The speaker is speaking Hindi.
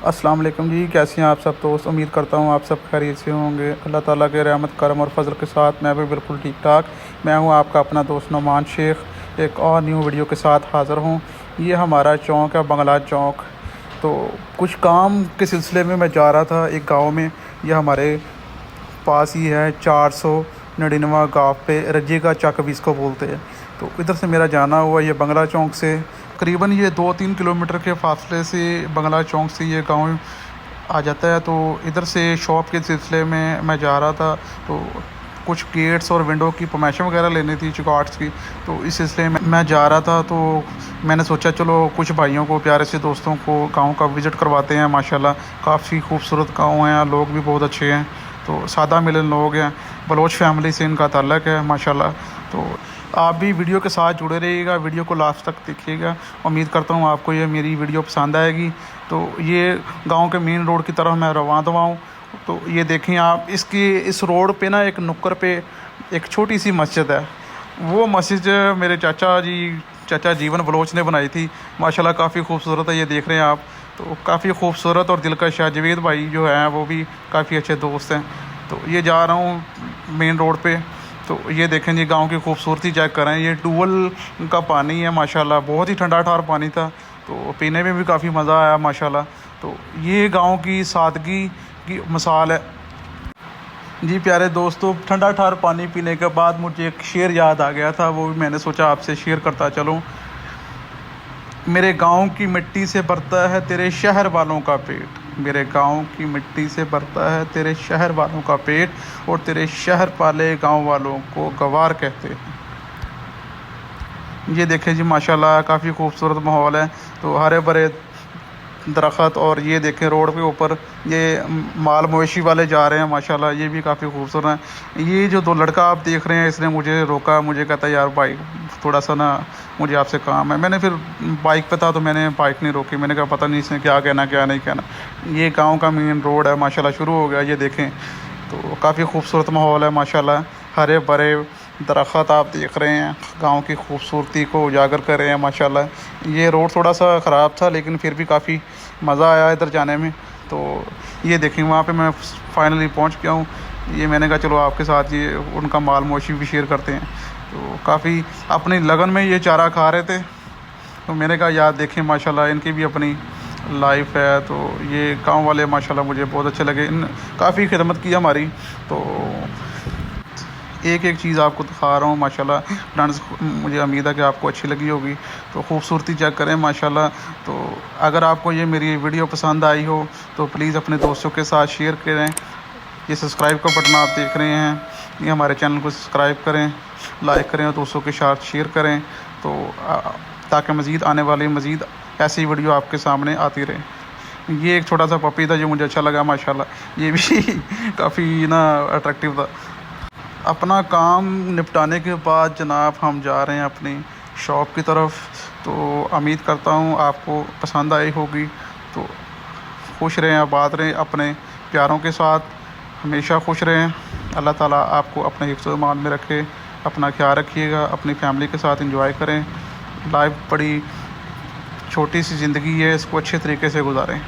अस्सलाम वालेकुम जी, कैसे हैं आप सब दोस्त। उम्मीद करता हूँ आप सब खैरियत से होंगे। अल्लाह ताला के रहमत करम और फजल के साथ मैं भी बिल्कुल ठीक ठाक। मैं हूँ आपका अपना दोस्त नुमान शेख, एक और न्यू वीडियो के साथ हाज़िर हूँ। ये हमारा चौक है, बंगला चौक। तो कुछ काम के सिलसिले में मैं जा रहा था एक गाँव में। ये हमारे पास ही है, 499 गाँव पे, रज्जे का चक भी इसको बोलते हैं। तो इधर से मेरा जाना हुआ ये बंगला चौक से। करीबन ये 2-3 किलोमीटर के फासले से बंगला चौक से ये गांव आ जाता है। तो इधर से शॉप के सिलसिले में मैं जा रहा था। तो कुछ गेट्स और विंडो की परमिशन वगैरह लेनी थी चिकॉट्स की। तो इस सिलसिले में मैं जा रहा था। तो मैंने सोचा चलो कुछ भाइयों को, प्यारे से दोस्तों को गांव का विज़िट करवाते हैं। माशाल्लाह काफ़ी खूबसूरत गांव है, लोग भी बहुत अच्छे हैं। तो सादा मिलन लोग हैं, बलोच फैमिली से इनका ताल्लुक़ है माशाल्लाह। तो आप भी वीडियो के साथ जुड़े रहिएगा, वीडियो को लास्ट तक देखिएगा। उम्मीद करता हूँ आपको ये मेरी वीडियो पसंद आएगी। तो ये गांव के मेन रोड की तरफ मैं रवाना हूँ। तो ये देखें आप, इस रोड पे ना एक नुक्कर पे एक छोटी सी मस्जिद है। वो मस्जिद मेरे चाचा जीवन बलोच ने बनाई थी। माशाल्लाह काफ़ी खूबसूरत है, ये देख रहे हैं आप। तो काफ़ी खूबसूरत और दिलकश है। जवेद भाई जो हैं वो भी काफ़ी अच्छे दोस्त हैं। तो ये जा रहा हूँ मेन रोड पे। तो ये देखें जी, गांव की खूबसूरती चेक करें। ये ट्यूबवेल का पानी है माशाल्लाह, बहुत ही ठंडा ठार पानी था। तो पीने में भी काफ़ी मज़ा आया माशाल्लाह। तो ये गांव की सादगी की मिसाल है जी। प्यारे दोस्तों, ठंडा ठार पानी पीने के बाद मुझे एक शेर याद आ गया था, वो भी मैंने सोचा आपसे शेयर करता चलूँ। मेरे गांव की मिट्टी से भरता है तेरे शहर वालों का पेट। मेरे गांव की मिट्टी से भरता है तेरे शहर वालों का पेट, और तेरे शहर वाले गांव वालों को गवार कहते हैं। ये देखें जी माशाल्लाह काफ़ी खूबसूरत माहौल है। तो हरे भरे दरख्त, और ये देखें रोड के ऊपर ये माल मवेशी वाले जा रहे हैं माशाल्लाह, ये भी काफ़ी खूबसूरत है। ये जो दो लड़का आप देख रहे हैं, इसने मुझे रोका, मुझे कहता है यार भाई थोड़ा सा ना मुझे आपसे काम है। मैंने फिर बाइक पे था तो मैंने बाइक नहीं रोकी। मैंने कहा पता नहीं इसने क्या कहना क्या नहीं कहना। ये गाँव का मेन रोड है माशाल्लाह, शुरू हो गया। ये देखें तो काफ़ी खूबसूरत माहौल है माशाल्लाह। हरे भरे दरख्त आप देख रहे हैं, गांव की खूबसूरती को उजागर कर रहे हैं माशाल्लाह। ये रोड थोड़ा सा ख़राब था लेकिन फिर भी काफ़ी मज़ा आया इधर जाने में। तो ये देखें वहाँ पे मैं फाइनली पहुँच गया हूँ। ये मैंने कहा चलो आपके साथ ये उनका माल मवेशी भी शेयर करते हैं। तो काफ़ी अपनी लगन में ये चारा खा रहे थे। तो मैंने कहा यार देखें माशाल्लाह इनकी भी अपनी लाइफ है। तो ये गाँव वाले माशाल्लाह मुझे बहुत अच्छे लगे, इन काफ़ी खिदमत की हमारी। तो एक चीज़ आपको दिखा रहा हूँ माशाल्लाह फ्रेंड्स, मुझे उम्मीद है कि आपको अच्छी लगी होगी। तो खूबसूरती चेक करें माशाल्लाह। तो अगर आपको ये मेरी वीडियो पसंद आई हो तो प्लीज़ अपने दोस्तों के साथ शेयर करें। ये सब्सक्राइब का बटन आप देख रहे हैं, ये हमारे चैनल को सब्सक्राइब करें, लाइक करें और दोस्तों के साथ शेयर करें। तो ताकि मज़ीद आने वाली मज़ीद ऐसी वीडियो आपके सामने आती रहे। ये एक छोटा सा पपी था जो मुझे अच्छा लगा माशाल्लाह, ये भी काफ़ी ना अट्रैक्टिव था। अपना काम निपटाने के बाद जनाब हम जा रहे हैं अपनी शॉप की तरफ। तो उम्मीद करता हूँ आपको पसंद आई होगी। तो खुश रहें, आबाद रहें, अपने प्यारों के साथ हमेशा खुश रहें। अल्लाह ताला आपको अपने हिफ्ज़-ओ-ईमान में रखे। अपना ख्याल रखिएगा, अपनी फैमिली के साथ एंजॉय करें। लाइफ बड़ी छोटी सी ज़िंदगी है, इसको अच्छे तरीके से गुजारें।